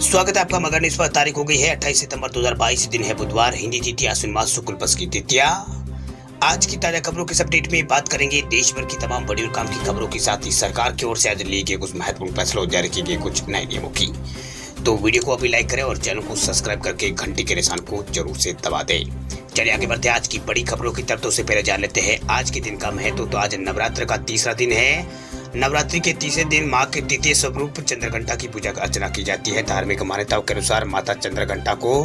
स्वागत है आपका मगर न्यूज पर। तारीख हो गई है 28 सितंबर 2022। दिन है बुधवार। हिंदी तिथिया आश्विन मास शुक्ल पक्ष की तिथिया। आज की ताजा खबरों के अपडेट में बात करेंगे देश भर की तमाम बड़ी और काम की खबरों के साथ ही सरकार की ओर से आज लिए गए कुछ महत्वपूर्ण फैसलों और जारी किए गए कुछ नए नियमों की। तो वीडियो को अभी लाइक करें और चैनल को सब्सक्राइब करके घंटी के निशान को जरूर से दबा दें। चलिए आगे बढ़ते हैं आज की बड़ी खबरों की तरफ। तो उससे पहले जान लेते हैं आज के दिन का महत्व। तो आज नवरात्र का तीसरा दिन है। नवरात्रि के तीसरे दिन मां के द्वितीय स्वरूप चंद्रघंटा की पूजा अर्चना की जाती है। धार्मिक मान्यताओं के अनुसार माता चंद्रघंटा को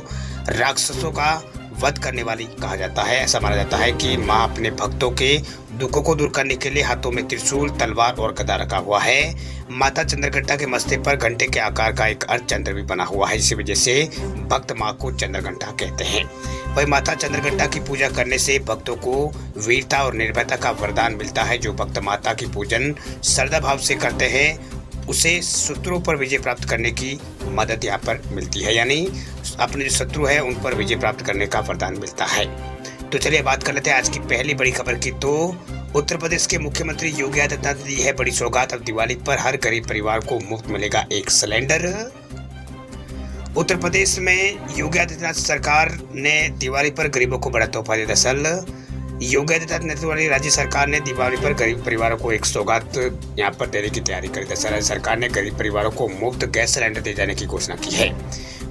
राक्षसों का वध करने वाली कहा जाता है। ऐसा माना जाता है कि मां अपने भक्तों के दुखों को दूर करने के लिए हाथों में त्रिशूल, तलवार और गदा रखा हुआ है। माता चंद्रघंटा के मस्ते पर घंटे के आकार का एक अर्धचंद्र भी बना हुआ है। इसी वजह से भक्त मां को चंद्रघंटा कहते हैं। वही माता चंद्रघंटा की पूजा करने से भक्तों को वीरता और निर्भयता का वरदान मिलता है। जो भक्त माता की पूजन श्रद्धा भाव से करते हैं उसे शत्रुओं पर विजय प्राप्त करने की मदद यहाँ पर मिलती है, यानी अपने जो शत्रु है उन पर विजय प्राप्त करने का वरदान मिलता है। तो चलिए बात कर लेते हैं आज की पहली बड़ी खबर की। तो उत्तर प्रदेश के मुख्यमंत्री योगी आदित्यनाथ ने दी है बड़ी सौगात। अब दिवाली पर हर गरीब परिवार को मुफ्त मिलेगा एक सिलेंडर। उत्तर प्रदेश में योगी आदित्यनाथ सरकार ने दिवाली पर गरीबों को बड़ा तोहफा दिया। दरअसल योगी आदित्यनाथ नेतृत्व वाली राज्य सरकार ने दिवाली पर गरीब परिवारों को एक सौगात यहाँ पर देने की तैयारी करी। दरअसल सरकार ने गरीब परिवारों को मुफ्त गैस सिलेंडर दिए जाने की घोषणा की है।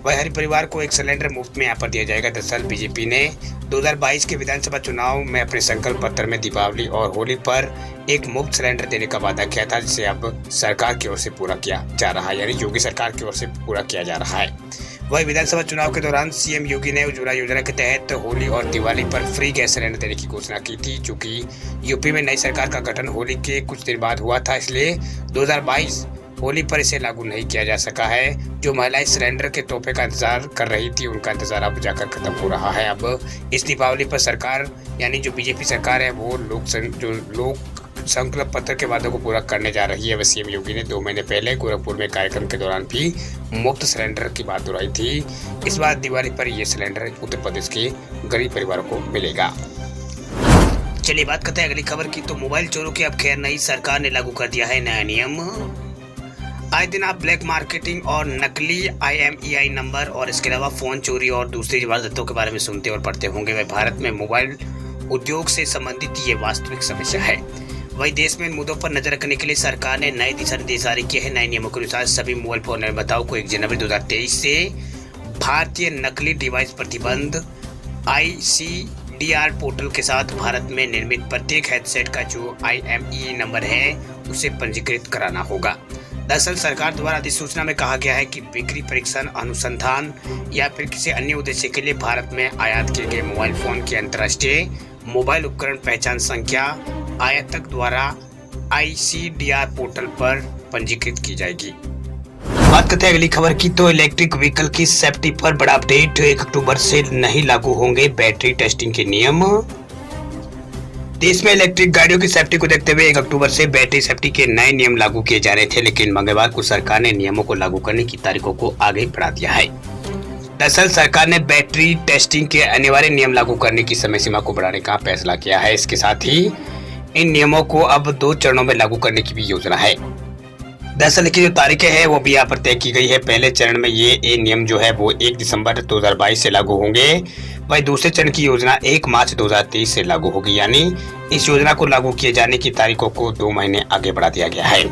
वह हर परिवार को एक सिलेंडर मुफ्त में यहाँ पर दिया जाएगा। दरअसल बीजेपी ने 2022 के विधानसभा चुनाव में अपने संकल्प पत्र में दीपावली और होली पर एक मुफ्त सिलेंडर देने का वादा किया था, जिसे अब सरकार की ओर से पूरा किया जा रहा है, यानी योगी सरकार की ओर से पूरा किया जा रहा है। वही विधानसभा चुनाव के दौरान सीएम योगी ने उज्ज्वला योजना के तहत होली और दिवाली पर फ्री गैस सिलेंडर देने की घोषणा की थी। चूंकि यूपी में नई सरकार का गठन होली के कुछ दिन बाद हुआ था, इसलिए 2022 होली पर इसे लागू नहीं किया जा सका है। जो महिलाएं सिलेंडर के तोहफे का इंतजार कर रही थी उनका इंतजार अब जाकर खत्म हो रहा है। अब इस दीपावली पर सरकार यानी जो बीजेपी सरकार है वो लोक संकल्प पत्र के वादों को पूरा करने जा रही है। सीएम योगी ने 2 महीने पहले गोरखपुर में कार्यक्रम के दौरान भी मुफ्त सिलेंडर की बात दोहराई थी। इस बार दिवाली पर यह सिलेंडर उत्तर प्रदेश के गरीब परिवारों को मिलेगा। चलिए बात करते हैं अगली खबर की। तो मोबाइल चोरों की अब खैर नहीं, सरकार ने लागू कर दिया है नया नियम। आए दिन आप ब्लैक मार्केटिंग और नकली IMEI नंबर और इसके अलावा फोन चोरी और दूसरी वारदातों के बारे में सुनते और पढ़ते होंगे। वह भारत में मोबाइल उद्योग से संबंधित ये वास्तविक समस्या है। वही देश में इन मुद्दों पर नजर रखने के लिए सरकार ने नए दिशा निर्देश जारी किए हैं। नए नियमों के अनुसार सभी मोबाइल फोन निर्माताओं को 1 जनवरी 2023 से भारतीय नकली डिवाइस प्रतिबंध ICDR पोर्टल के साथ भारत में निर्मित प्रत्येक हेडसेट का जो IMEI नंबर है उसे पंजीकृत कराना होगा। दरअसल सरकार द्वारा अधिसूचना में कहा गया है कि बिक्री, परीक्षण, अनुसंधान या फिर किसी अन्य उद्देश्य के लिए भारत में आयात किए गए मोबाइल फोन की अंतर्राष्ट्रीय मोबाइल उपकरण पहचान संख्या आयातक द्वारा ICDR पोर्टल पर पंजीकृत की जाएगी। बात करते हैं अगली खबर की। तो इलेक्ट्रिक व्हीकल की सेफ्टी पर बड़ा अपडेट। 1 अक्टूबर से नहीं लागू होंगे बैटरी टेस्टिंग के नियम। देश में इलेक्ट्रिक गाड़ियों की सेफ्टी को देखते हुए 1 अक्टूबर से बैटरी सेफ्टी के नए नियम लागू किए जा रहे थे, लेकिन मंगलवार को सरकार ने नियमों को लागू करने की तारीखों को आगे बढ़ा दिया है। दरअसल सरकार ने बैटरी टेस्टिंग के अनिवार्य नियम लागू करने की समय सीमा को बढ़ाने का फैसला किया है। इसके साथ ही इन नियमों को अब 2 चरणों में लागू करने की भी योजना है। दरअसल की जो तारीखें हैं वो भी यहाँ पर तय की गई है। पहले चरण में ये नियम जो है वो 1 दिसंबर 2022 से लागू होंगे। वही दूसरे चरण की योजना 1 मार्च 2023 से लागू होगी, यानी इस योजना को लागू किए जाने की तारीखों को 2 महीने आगे बढ़ा दिया गया है।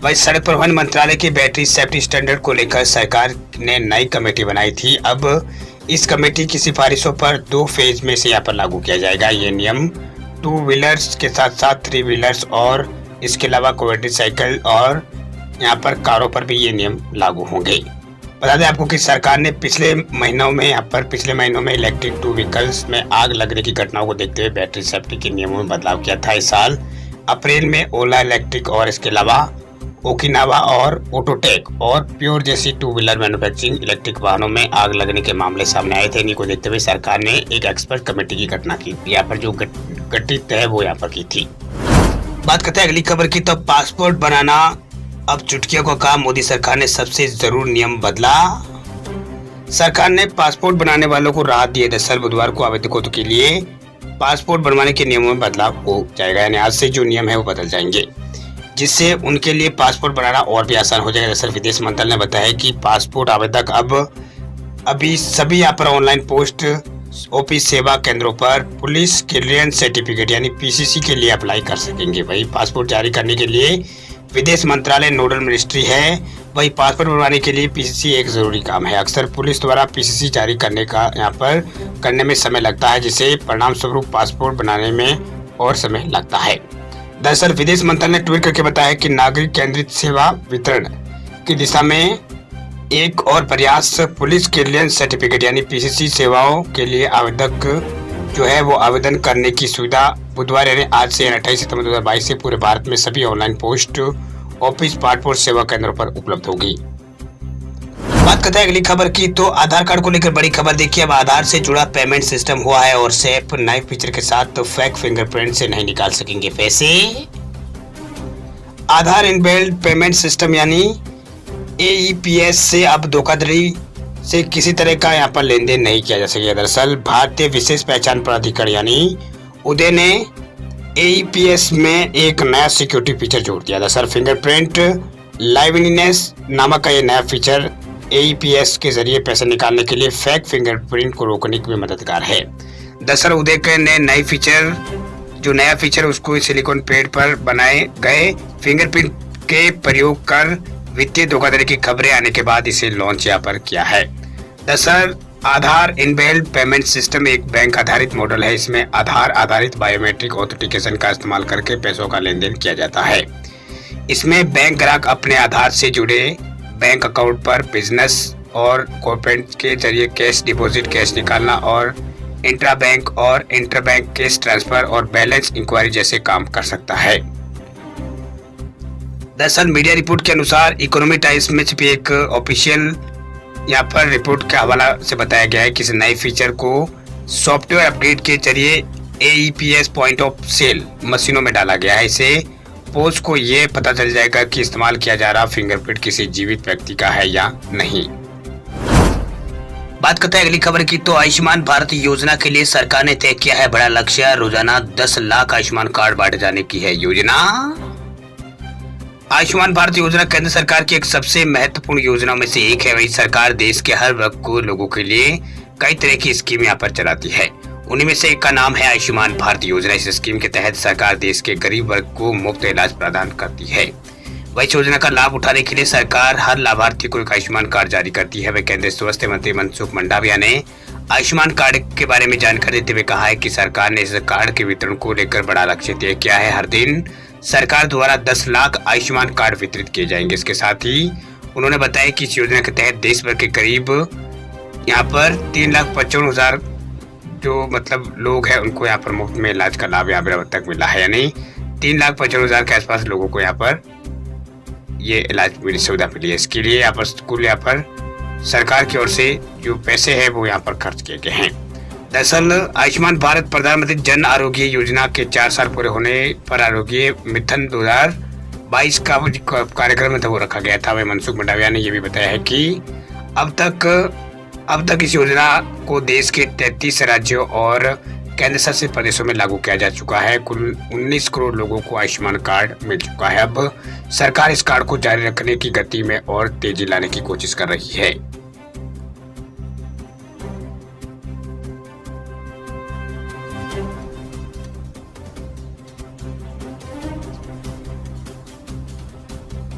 वही सड़क परिवहन मंत्रालय के बैटरी सेफ्टी स्टैंडर्ड को लेकर सरकार ने नई कमेटी बनाई थी। अब इस कमेटी की सिफारिशों पर 2 फेज में से यहाँ पर लागू किया जाएगा। ये नियम 2 व्हीलर्स के साथ साथ 3 व्हीलर्स और इसके अलावा क्वाड्री साइकिल और यहाँ पर कारों पर भी ये नियम लागू होंगे। बता दें आपको कि सरकार ने पिछले महीनों में इलेक्ट्रिक 2 व्हीकल्स में आग लगने की घटनाओं को देखते हुए बैटरी सेफ्टी के नियमों में बदलाव किया था। इस साल अप्रैल में ओला इलेक्ट्रिक और इसके अलावा ओकिनावा और ऑटोटेक और प्योर जैसी 2 व्हीलर मैन्युफैक्चरिंग इलेक्ट्रिक वाहनों में आग लगने के मामले सामने आए थे। इन्हीं को देखते हुए सरकार ने एक एक्सपर्ट कमेटी की घटना की यहाँ पर जो गठित है वो यहाँ पर की थी। बात करते हैं अगली खबर की। तो पासपोर्ट बनाना अब चुटकियों का काम, मोदी सरकार ने सबसे जरूर नियम बदला। सरकार ने पासपोर्ट बनाने वालों को राहत दी है। दरअसल बुधवार को आवेदकों के लिए पासपोर्ट बनवाने के नियमों में बदलाव हो जाएगा, यानी आज से जो नियम है वो बदल जाएंगे। जिससे उनके लिए पासपोर्ट बनाना और भी आसान हो जाएगा। दरअसल विदेश मंत्रालय ने बताया कि पासपोर्ट आवेदक अभी सभी यहाँ पर ऑनलाइन पोस्ट ऑफिस सेवा केंद्रों पर पुलिस क्लियरेंस सर्टिफिकेट यानी पीसीसी के लिए अप्लाई कर सकेंगे। वही पासपोर्ट जारी करने के लिए विदेश मंत्रालय नोडल मिनिस्ट्री है, वही पासपोर्ट बनवाने के लिए पीसीसी एक जरूरी काम है। अक्सर पुलिस द्वारा पीसीसी जारी करने में समय लगता है, जिससे परिणाम स्वरूप पासपोर्ट बनाने में और समय लगता है। दरअसल विदेश मंत्रालय ने ट्वीट करके बताया कि नागरिक केंद्रित सेवा वितरण की दिशा में एक और प्रयास पुलिस क्लियरेंस सर्टिफिकेट यानी पीसीसी सेवाओं के लिए आवेदक जो है वो आवेदन करने की सुविधा बुधवार यानी आज से 28 सितंबर 2022 से पूरे भारत में सभी ऑनलाइन पोस्ट ऑफिस पासपोर्ट सेवा केंद्रों पर उपलब्ध होगी। बात करते हैं अगली खबर की, तो आधार कार्ड को लेकर बड़ी खबर देखिए। अब आधार से जुड़ा पेमेंट सिस्टम हुआ है और SAP नए फीचर के साथ तो फेक फिंगरप्रिंट से नहीं निकाल सकेंगे पैसे। आधार इनबिल्ट पेमेंट सिस्टम यानी AEPS से अब धोखाधड़ी से किसी तरह का यहाँ पर लेन देन नहीं किया जा सकेगा। दरअसल भारतीय विशेष पहचान प्राधिकरण यानी उदय ने AEPS में एक नया सिक्योरिटी फीचर जोड़ दिया। दरअसल फिंगरप्रिंट लाइवलीनेस नामक का ये नया फीचर AEPS के जरिए पैसे निकालने के लिए फेक फिंगरप्रिंट को रोकने में मददगार है। दरअसल उदय के नया फीचर उसको सिलिकॉन पैड पर बनाए गए फिंगरप्रिंट के प्रयोग कर वित्तीय धोखाधड़ी की खबरें आने के बाद इसे लॉन्च यहाँ पर किया है। दरअसल आधार इनबिल्ट पेमेंट सिस्टम एक बैंक आधारित मॉडल है। इसमें आधार आधारित बायोमेट्रिक ऑथेंटिकेशन का इस्तेमाल करके पैसों का लेन देन किया जाता है। इसमें बैंक ग्राहक अपने आधार से जुड़े बैंक अकाउंट पर बिजनेस और कॉर्पोरेट के जरिए कैश डिपॉजिट, कैश निकालना और इंट्रा बैंक और इंटर बैंक कैश ट्रांसफर और बैलेंस इंक्वायरी जैसे काम कर सकता है। दरअसल मीडिया रिपोर्ट के अनुसार इकोनॉमी टाइम्स में छपी एक ऑफिशियल यहाँ पर रिपोर्ट के हवाला से बताया गया है कि इस नए फीचर को सॉफ्टवेयर अपडेट के जरिए AEPS पॉइंट ऑफ सेल मशीनों में डाला गया है। इसे पोज को ये पता चल जाएगा कि इस्तेमाल किया जा रहा फिंगरप्रिंट किसी जीवित व्यक्ति का है या नहीं। बात करते हैं अगली खबर की, तो आयुष्मान भारत योजना के लिए सरकार ने तय किया है बड़ा लक्ष्य। रोजाना 10 लाख आयुष्मान कार्ड बांटे जाने की है योजना। आयुष्मान भारत योजना केंद्र सरकार की एक सबसे महत्वपूर्ण योजनाओं में से एक है। वही सरकार देश के हर वर्ग को लोगों के लिए कई तरह की स्कीम यहाँ पर चलाती है। उन्हीं में से एक का नाम है आयुष्मान भारत योजना। इस स्कीम के तहत सरकार देश के गरीब वर्ग को मुफ्त इलाज प्रदान करती है। वही योजना का लाभ उठाने के लिए सरकार हर लाभार्थी को एक आयुष्मान कार्ड जारी करती है। वह केंद्रीय स्वास्थ्य मंत्री मनसुख मंडाविया ने आयुष्मान कार्ड के बारे में जानकारी देते हुए कहा है कि सरकार ने इस कार्ड के वितरण को लेकर बड़ा लक्ष्य तय किया है। हर दिन सरकार द्वारा 10 लाख आयुष्मान कार्ड वितरित किए जाएंगे। इसके साथ ही उन्होंने बताया कि इस योजना के तहत देश भर के करीब यहाँ पर 3,55,000 जो मतलब लोग हैं उनको यहाँ पर मुफ्त में इलाज का लाभ यहाँ पर अब तक मिला है। यानी 3,55,000 के आसपास लोगों को यहाँ पर ये इलाज की सुविधा मिली है। इसके लिए यहाँ पर कुल यहाँ पर सरकार की ओर से जो पैसे है वो यहाँ पर खर्च किए गए हैं। दरअसल आयुष्मान भारत प्रधानमंत्री जन आरोग्य योजना के 4 साल पूरे होने पर आरोग्य मिथन 2022 का कार्यक्रम में वो रखा गया था। वह मनसुख मंडाविया ने यह भी बताया है कि अब तक इस योजना को देश के 33 राज्यों और केंद्र शासित प्रदेशों में लागू किया जा चुका है। कुल 19 करोड़ लोगों को आयुष्मान कार्ड मिल चुका है। अब सरकार इस कार्ड को जारी रखने की गति में और तेजी लाने की कोशिश कर रही है।